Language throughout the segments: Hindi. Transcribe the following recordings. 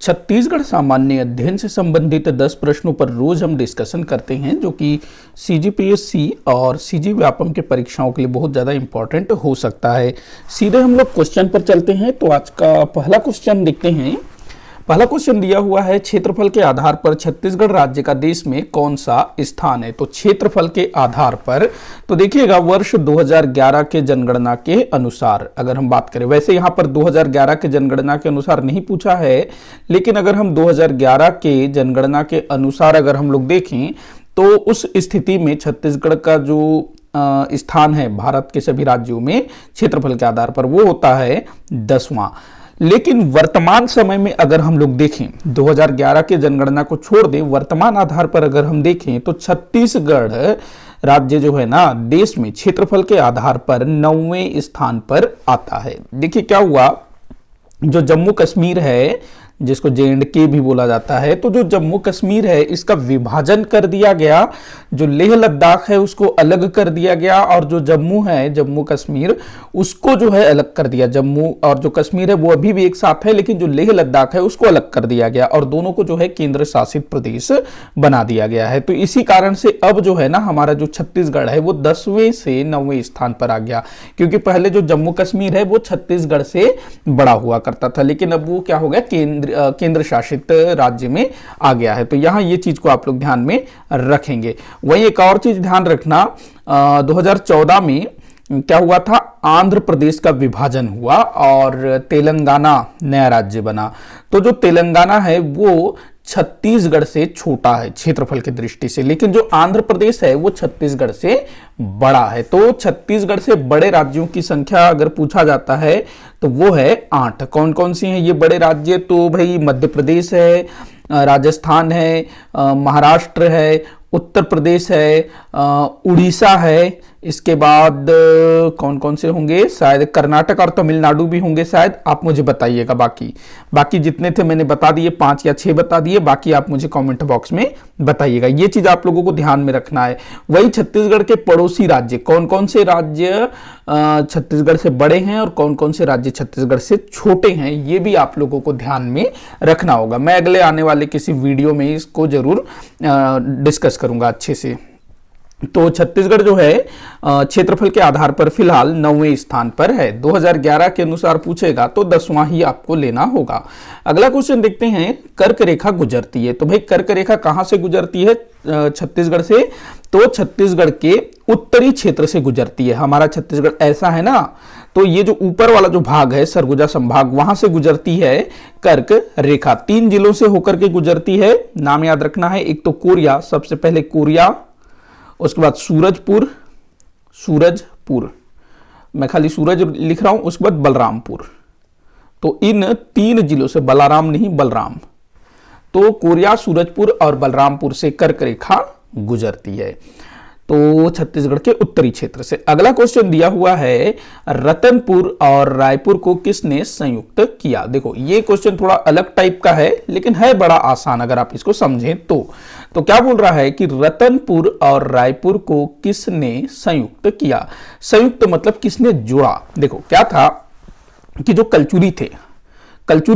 छत्तीसगढ़ सामान्य अध्ययन से संबंधित 10 प्रश्नों पर रोज हम डिस्कशन करते हैं, जो कि सीजीपीएससी और सीजी व्यापम के परीक्षाओं के लिए बहुत ज़्यादा इंपॉर्टेंट हो सकता है। सीधे हम लोग क्वेश्चन पर चलते हैं। तो आज का पहला क्वेश्चन देखते हैं। पहला क्वेश्चन दिया हुआ है, क्षेत्रफल के आधार पर छत्तीसगढ़ राज्य का देश में कौन सा स्थान है। तो क्षेत्रफल के आधार पर तो देखिएगा, वर्ष 2011 के जनगणना के अनुसार अगर हम बात करें, वैसे यहाँ पर 2011 के जनगणना के अनुसार नहीं पूछा है, लेकिन अगर हम 2011 के जनगणना के अनुसार अगर हम लोग देखें तो उस स्थिति में छत्तीसगढ़ का जो स्थान है भारत के सभी राज्यों में क्षेत्रफल के आधार पर, वो होता है 10वां। लेकिन वर्तमान समय में अगर हम लोग देखें, 2011 के जनगणना को छोड़ दें, वर्तमान आधार पर अगर हम देखें तो छत्तीसगढ़ राज्य जो है ना देश में क्षेत्रफल के आधार पर 9वें स्थान पर आता है। देखिए क्या हुआ, जो जम्मू कश्मीर है जिसको JNK भी बोला जाता है, तो जो जम्मू कश्मीर है इसका विभाजन कर दिया गया, जो लेह लद्दाख है उसको अलग कर दिया गया, और जो जम्मू है जम्मू कश्मीर उसको जो है अलग कर दिया। जम्मू और जो कश्मीर है वो अभी भी एक साथ है, लेकिन जो लेह लद्दाख है उसको अलग कर दिया गया और दोनों को जो है केंद्र शासित प्रदेश बना दिया गया है। तो इसी कारण से अब जो है ना हमारा जो छत्तीसगढ़ है वो 10वें से 9वें स्थान पर आ गया, क्योंकि पहले जो जम्मू कश्मीर है वो छत्तीसगढ़ से बड़ा हुआ करता था, लेकिन अब वो क्या हो गया, केंद्र शासित राज्य में आ गया है। तो यहां ये चीज को आप लोग ध्यान में रखेंगे। वहीं एक और चीज ध्यान रखना, 2014 में क्या हुआ था, आंध्र प्रदेश का विभाजन हुआ और तेलंगाना नया राज्य बना। तो जो तेलंगाना है वो छत्तीसगढ़ से छोटा है क्षेत्रफल की दृष्टि से, लेकिन जो आंध्र प्रदेश है वो छत्तीसगढ़ से बड़ा है। तो छत्तीसगढ़ से बड़े राज्यों की संख्या अगर पूछा जाता है तो वो है 8। कौन कौन सी हैं ये बड़े राज्य, तो भाई मध्य प्रदेश है, राजस्थान है, महाराष्ट्र है, उत्तर प्रदेश है, उड़ीसा है, इसके बाद कौन कौन से होंगे, शायद कर्नाटक और तमिलनाडु भी होंगे शायद। आप मुझे बताइएगा, बाकी जितने थे मैंने बता दिए, 5 या 6 बता दिए, बाकी आप मुझे कमेंट बॉक्स में बताइएगा। ये चीज आप लोगों को ध्यान में रखना है। वही छत्तीसगढ़ के पड़ोसी राज्य, कौन कौन से राज्य छत्तीसगढ़ से बड़े हैं और कौन कौन से राज्य छत्तीसगढ़ से छोटे हैं, ये भी आप लोगों को ध्यान में रखना होगा। मैं अगले आने वाले किसी वीडियो में इसको जरूर डिस्कस करूंगा अच्छे से। तो छत्तीसगढ़ जो है क्षेत्रफल के आधार पर फिलहाल 9वें स्थान पर है। 2011 के अनुसार पूछेगा तो 10वां ही आपको लेना होगा। अगला क्वेश्चन देखते हैं, कर्क रेखा गुजरती है। तो भाई कर्क रेखा कहां से गुजरती है छत्तीसगढ़ से, तो छत्तीसगढ़ के उत्तरी क्षेत्र से गुजरती है। हमारा छत्तीसगढ़ ऐसा है ना, तो ये जो ऊपर वाला जो भाग है सरगुजा संभाग, वहां से गुजरती है कर्क रेखा। 3 जिलों से होकर के गुजरती है, नाम याद रखना है। एक तो कोरिया, सबसे पहले कोरिया, उसके बाद सूरजपुर, मैं खाली सूरज लिख रहा हूं, उसके बाद बलरामपुर। तो इन 3 जिलों से, बलाराम नहीं बलराम, तो कोरिया, सूरजपुर और बलरामपुर से कर्क रेखा गुजरती है, तो छत्तीसगढ़ के उत्तरी क्षेत्र से। अगला क्वेश्चन दिया हुआ है, रतनपुर और रायपुर को किसने संयुक्त किया। देखो ये क्वेश्चन थोड़ा अलग टाइप का है, लेकिन है बड़ा आसान अगर आप इसको समझें तो क्या बोल रहा है कि रतनपुर और रायपुर को किसने संयुक्त किया। संयुक्त मतलब किसने जोड़ा। देखो क्या था कि जो कलचुरी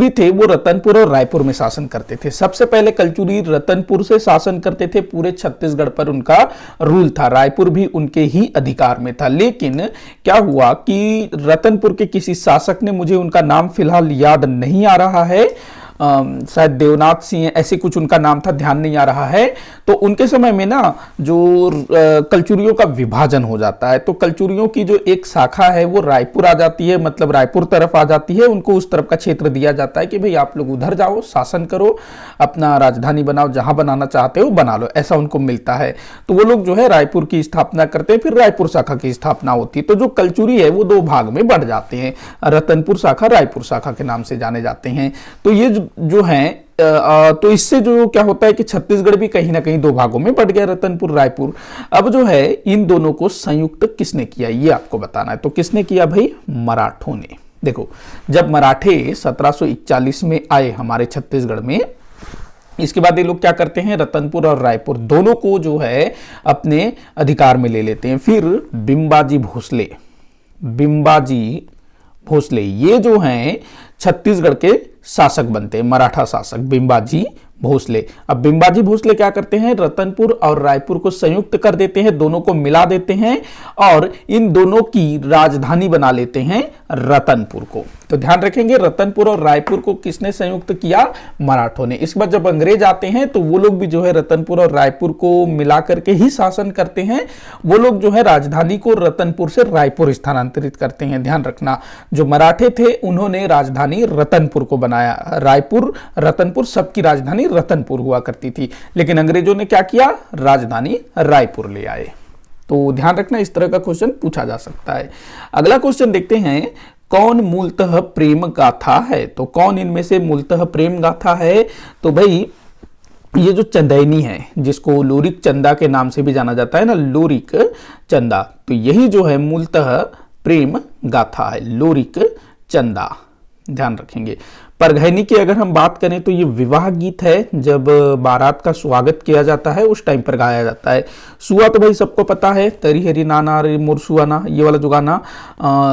थे वो रतनपुर और रायपुर में शासन करते थे। सबसे पहले कलचुरी रतनपुर से शासन करते थे, पूरे छत्तीसगढ़ पर उनका रूल था, रायपुर भी उनके ही अधिकार में था। लेकिन क्या हुआ कि रतनपुर के किसी शासक ने, मुझे उनका नाम फिलहाल याद नहीं आ रहा है, शायद देवनाथ सिंह ऐसे कुछ उनका नाम था, ध्यान नहीं आ रहा है। तो उनके समय में ना जो कलचुरियों का विभाजन हो जाता है, तो कलचुरियों की जो एक शाखा है वो रायपुर आ जाती है, मतलब रायपुर तरफ आ जाती है। उनको उस तरफ का क्षेत्र दिया जाता है कि भाई आप लोग उधर जाओ, शासन करो, अपना राजधानी बनाओ, जहां बनाना चाहते हो बना लो, ऐसा उनको मिलता है। तो वो लोग जो है रायपुर की स्थापना करते हैं, फिर रायपुर शाखा की स्थापना होती है। तो जो कलचुरी है वो 2 भाग में बढ़ जाते हैं, रतनपुर शाखा, रायपुर शाखा के नाम से जाने जाते हैं। तो ये जो है तो इससे जो क्या होता है कि छत्तीसगढ़ भी कहीं ना कहीं 2 भागों में बट गया, रतनपुर रायपुर। अब जो है इन दोनों को संयुक्त किसने किया ये आपको बताना है। तो किसने किया भाई, मराठों ने। देखो जब मराठे 1741 में आए हमारे छत्तीसगढ़ में, इसके बाद ये लोग क्या करते हैं, रतनपुर और रायपुर दोनों को जो है अपने अधिकार में ले लेते हैं। फिर बिम्बाजी भोसले ये जो हैं छत्तीसगढ़ के शासक बनते हैं, मराठा शासक बिंबाजी भोसले। अब बिंबाजी भोसले क्या करते हैं, रतनपुर और रायपुर को संयुक्त कर देते हैं, दोनों को मिला देते हैं और इन दोनों की राजधानी बना लेते हैं रतनपुर को। तो ध्यान रखेंगे, रतनपुर और रायपुर को किसने संयुक्त किया, मराठों ने। इसके बाद जब अंग्रेज आते हैं तो वो लोग भी जो है रतनपुर और रायपुर को मिला करके ही शासन करते हैं। वो लोग जो है राजधानी को रतनपुर से रायपुर स्थानांतरित करते हैं। ध्यान रखना, जो मराठे थे उन्होंने राजधानी रतनपुर को बनाया, रायपुर रतनपुर सबकी राजधानी रतनपुर हुआ करती थी, लेकिन अंग्रेजों ने क्या किया, राजधानी रायपुर ले आए। तो ध्यान रखना, इस तरह का क्वेश्चन पूछा जा सकता है। अगला क्वेश्चन देखते हैं, कौन मूलतः प्रेम गाथा है। तो कौन इनमें से मूलतः प्रेम गाथा है, तो भाई ये जो चंदैनी है, जिसको लोरिक चंदा के नाम से भी जाना जाता है ना, लोरिक चंदा, तो यही जो है मूलतः प्रेम गाथा है, लोरिक चंदा। ध्यान रखेंगे। परघैनी की अगर हम बात करें तो ये विवाह गीत है, जब बारात का स्वागत किया जाता है उस टाइम पर गाया जाता है। सुआ तो भाई सबको पता है, तरी हरी नाना रे मोर सुआना, ये वाला जो गाना,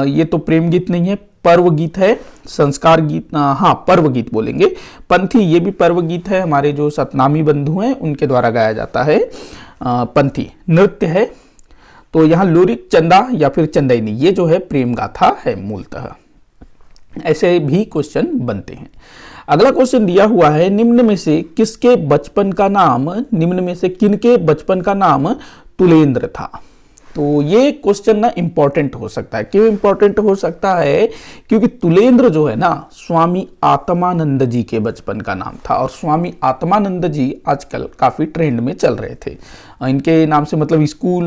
ये तो प्रेम गीत नहीं है, पर्व गीत है, संस्कार गीत, हाँ पर्व गीत बोलेंगे। पंथी, ये भी पर्व गीत है, हमारे जो सतनामी बंधु हैं उनके द्वारा गाया जाता है। पंथी नृत्य है। तो यहाँ लोरिक चंदा या फिर चंदैनी, ये जो है प्रेम गाथा है मूलतः। ऐसे भी क्वेश्चन बनते हैं। अगला क्वेश्चन दिया हुआ है, निम्न में से किसके बचपन का नाम, निम्न में से किनके बचपन का नाम तुलेंद्र था। तो ये क्वेश्चन ना इंपॉर्टेंट हो सकता है। क्यों इंपॉर्टेंट हो सकता है, क्योंकि तुलेंद्र जो है ना स्वामी आत्मानंद जी के बचपन का नाम था, और स्वामी आत्मानंद जी आजकल काफी ट्रेंड में चल रहे थे। इनके नाम से मतलब स्कूल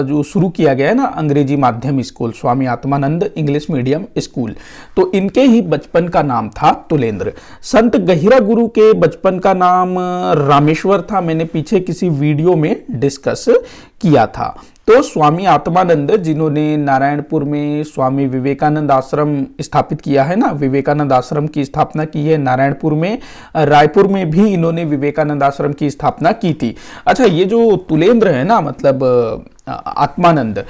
जो शुरू किया गया है ना, अंग्रेजी माध्यम school, Swami Atmanand English medium school, तो इनके ही बचपन का नाम था तुलेंद्र। संत गहिरा गुरु के बचपन का नाम रामेश्वर था, मैंने पीछे किसी वीडियो में डिस्कस किया था। तो स्वामी आत्मानंद, जिन्होंने नारायणपुर में स्वामी विवेकानंद आश्रम स्थापित किया है ना, विवेकानंद आश्रम की स्थापना की है नारायणपुर में, रायपुर में भी इन्होंने विवेकानंद आश्रम की स्थापना की थी। अच्छा, ये जो तुलेंद्र है ना, मतलब आत्मानंद,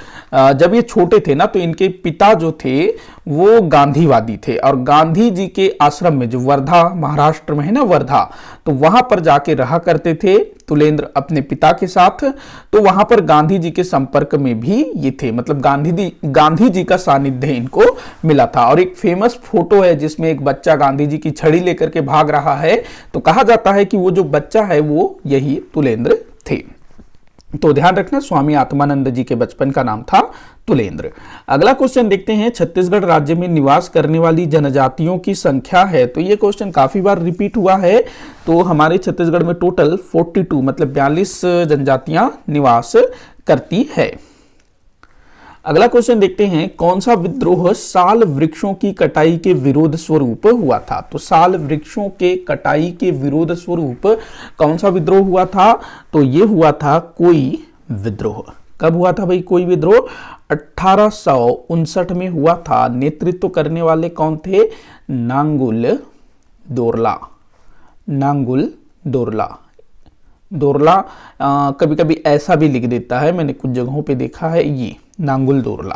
जब ये छोटे थे ना तो इनके पिता जो थे वो गांधीवादी थे, और गांधी जी के आश्रम में, जो वर्धा महाराष्ट्र में है ना वर्धा, तो वहां पर जाके रहा करते थे तुलेंद्र अपने पिता के साथ। तो वहां पर गांधी जी के संपर्क में भी ये थे, मतलब गांधी जी का सानिध्य इनको मिला था। और एक फेमस फोटो है जिसमें एक बच्चा गांधी जी की छड़ी लेकर के भाग रहा है, तो कहा जाता है कि वो जो बच्चा है वो यही तुलेंद्र थे। तो ध्यान रखना, स्वामी आत्मानंद जी के बचपन का नाम था तुलेंद्र। अगला क्वेश्चन देखते हैं, छत्तीसगढ़ राज्य में निवास करने वाली जनजातियों की संख्या है। तो ये क्वेश्चन काफी बार रिपीट हुआ है। तो हमारे छत्तीसगढ़ में टोटल 42 मतलब 42 जनजातियां निवास करती है। अगला क्वेश्चन देखते हैं, कौन सा विद्रोह साल वृक्षों की कटाई के विरोध स्वरूप हुआ था। तो साल वृक्षों के कटाई के विरोध स्वरूप कौन सा विद्रोह हुआ था, तो ये हुआ था कोई विद्रोह। कब हुआ था भाई कोई विद्रोह, 1859 में हुआ था। नेतृत्व करने वाले कौन थे, नांगुल दोरला। नांगुल दोरला, दोरला कभी कभी ऐसा भी लिख देता है, मैंने कुछ जगहों पे देखा है, ये नांगुल दोरला।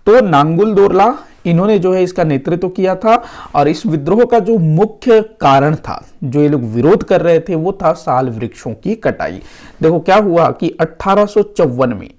तो नांगुल दोरला इन्होंने जो है इसका नेतृत्व किया था, और इस विद्रोह का जो मुख्य कारण था, जो ये लोग विरोध कर रहे थे, वो था साल वृक्षों की कटाई। देखो क्या हुआ कि 1854 में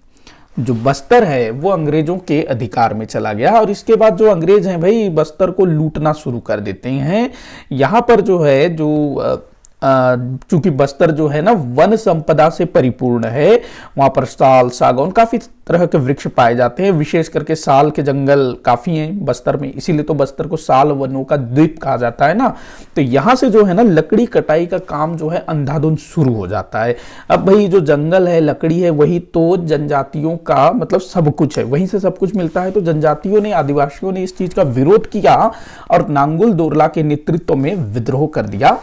जो बस्तर है वो अंग्रेजों के अधिकार में चला गया, और इसके बाद जो अंग्रेज हैं भाई बस्तर को लूटना शुरू कर देते हैं। यहां पर जो है जो चूंकि बस्तर जो है ना वन संपदा से परिपूर्ण है, वहां पर साल, सागौन, काफी तरह के वृक्ष पाए जाते हैं, विशेष करके साल के जंगल काफी हैं बस्तर में, इसीलिए तो बस्तर को साल वनों का द्वीप कहा जाता है ना। तो यहां से जो है ना लकड़ी कटाई का काम जो है अंधाधुंध शुरू हो जाता है। अब भाई जो जंगल है, लकड़ी है, वही तो जनजातियों का मतलब सब कुछ है, वहीं से सब कुछ मिलता है। तो जनजातियों ने, आदिवासियों ने इस चीज का विरोध किया और नांगुल दोरला के नेतृत्व में विद्रोह कर दिया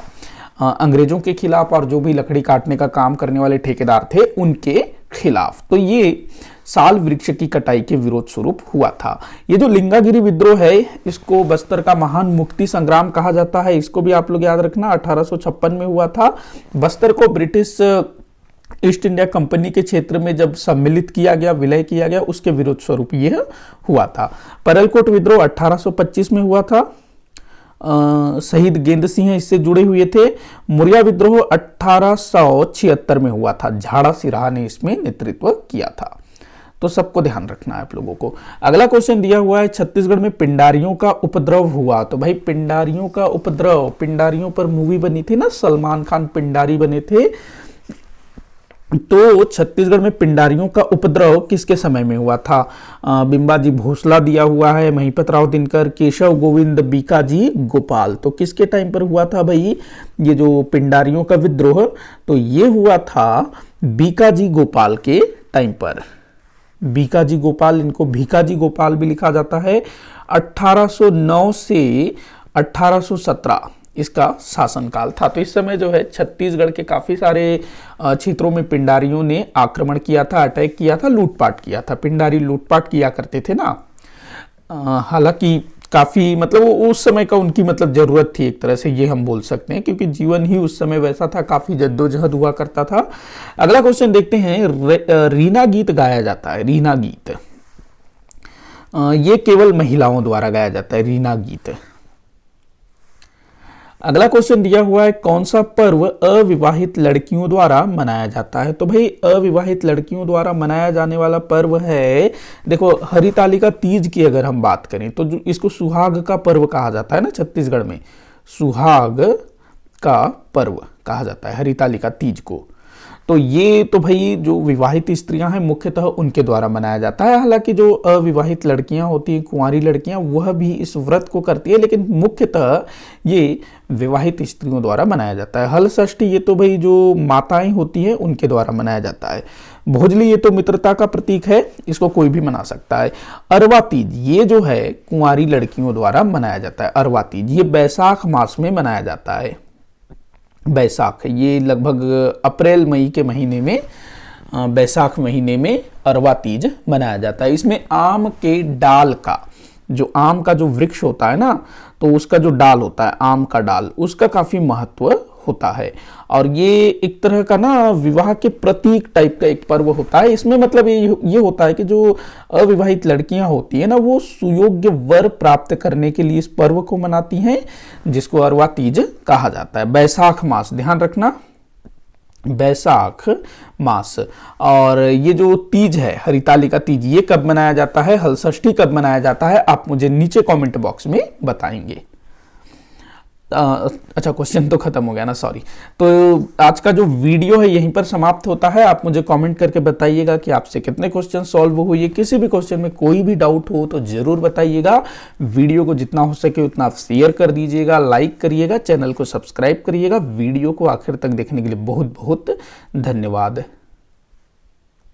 अंग्रेजों के खिलाफ, और जो भी लकड़ी काटने का काम करने वाले ठेकेदार थे उनके खिलाफ। तो ये साल वृक्ष की कटाई के विरोध स्वरूप हुआ था। ये जो लिंगागिरी विद्रोह है, इसको बस्तर का महान मुक्ति संग्राम कहा जाता है। इसको भी आप लोग याद रखना, 1856 में हुआ था। बस्तर को ब्रिटिश ईस्ट इंडिया कंपनी के क्षेत्र में जब सम्मिलित किया गया, विलय किया गया, उसके विरोध स्वरूप यह हुआ था। परलकोट विद्रोह 1825 में हुआ था। शहीद गेंद सिंह इससे जुड़े हुए थे। मुरिया विद्रोह 1876 में हुआ था, झाड़ा सिराहा ने इसमें नेतृत्व किया था। तो सबको ध्यान रखना है आप लोगों को। अगला क्वेश्चन दिया हुआ है, छत्तीसगढ़ में पिंडारियों का उपद्रव हुआ। तो भाई पिंडारियों का उपद्रव, पिंडारियों पर मूवी बनी थी ना, सलमान खान पिंडारी बने थे। तो छत्तीसगढ़ में पिंडारियों का उपद्रव किसके समय में हुआ था? बिंबाजी भोसला दिया हुआ है, महिपत राव दिनकर, केशव गोविंद, बीकाजी गोपाल। तो किसके टाइम पर हुआ था भाई ये जो पिंडारियों का विद्रोह? तो ये हुआ था बीकाजी गोपाल के टाइम पर। बीकाजी गोपाल, इनको भीकाजी गोपाल भी लिखा जाता है। 1809 से 1817 इसका शासनकाल था। तो इस समय जो है छत्तीसगढ़ के काफी सारे क्षेत्रों में पिंडारियों ने आक्रमण किया था, अटैक किया था, लूटपाट किया था। पिंडारी लूटपाट किया करते थे ना। हालांकि काफी मतलब उस समय का उनकी मतलब जरूरत थी एक तरह से, ये हम बोल सकते हैं, क्योंकि जीवन ही उस समय वैसा था, काफी जद्दोजहद हुआ करता था। अगला क्वेश्चन देखते हैं, रीना गीत गाया जाता है। रीना गीत ये केवल महिलाओं द्वारा गाया जाता है, रीना गीत। अगला क्वेश्चन दिया हुआ है, कौन सा पर्व अविवाहित लड़कियों द्वारा मनाया जाता है? तो भाई अविवाहित लड़कियों द्वारा मनाया जाने वाला पर्व है, देखो हरितालिका तीज की अगर हम बात करें तो इसको सुहाग का पर्व कहा जाता है ना, छत्तीसगढ़ में सुहाग का पर्व कहा जाता है हरितालिका तीज को। तो ये तो भाई जो विवाहित स्त्रियां हैं मुख्यतः उनके द्वारा मनाया जाता है। हालांकि जो अविवाहित लड़कियां होती हैं, कुंवारी लड़कियां, वह भी इस व्रत को करती है, लेकिन मुख्यतः ये विवाहित स्त्रियों द्वारा मनाया जाता है। हल षष्ठी ये तो भाई जो माताएं होती हैं उनके द्वारा मनाया जाता है। भोजली ये तो मित्रता का प्रतीक है, इसको कोई भी मना सकता है। अरवा तीज ये जो है कुंवारी लड़कियों द्वारा मनाया जाता है। अरवा तीज ये बैसाख मास में मनाया जाता है। बैसाख ये लगभग अप्रैल मई के महीने में, बैसाख महीने में अरवा तीज मनाया जाता है। इसमें आम के डाल का, जो आम का जो वृक्ष होता है ना, तो उसका जो डाल होता है, आम का डाल, उसका काफी महत्व होता है। और ये एक तरह का ना विवाह के प्रतीक टाइप का एक पर्व होता है। इसमें मतलब ये होता है कि जो अविवाहित लड़कियां होती है ना, वो सुयोग्य वर प्राप्त करने के लिए इस पर्व को मनाती हैं, जिसको अरवा तीज कहा जाता है। बैसाख मास, ध्यान रखना, बैसाख मास। और ये जो तीज है हरितालिका तीज, ये कब मनाया जाता है? हल षष्ठी कब मनाया जाता है? आप मुझे नीचे कमेंट बॉक्स में बताएंगे। अच्छा क्वेश्चन तो खत्म हो गया ना, सॉरी। तो आज का जो वीडियो है यहीं पर समाप्त होता है। आप मुझे कमेंट करके बताइएगा कि आपसे कितने क्वेश्चन सॉल्व हुए। किसी भी क्वेश्चन में कोई भी डाउट हो तो जरूर बताइएगा। वीडियो को जितना हो सके उतना आप शेयर कर दीजिएगा, लाइक करिएगा, चैनल को सब्सक्राइब करिएगा। वीडियो को आखिर तक देखने के लिए बहुत बहुत धन्यवाद।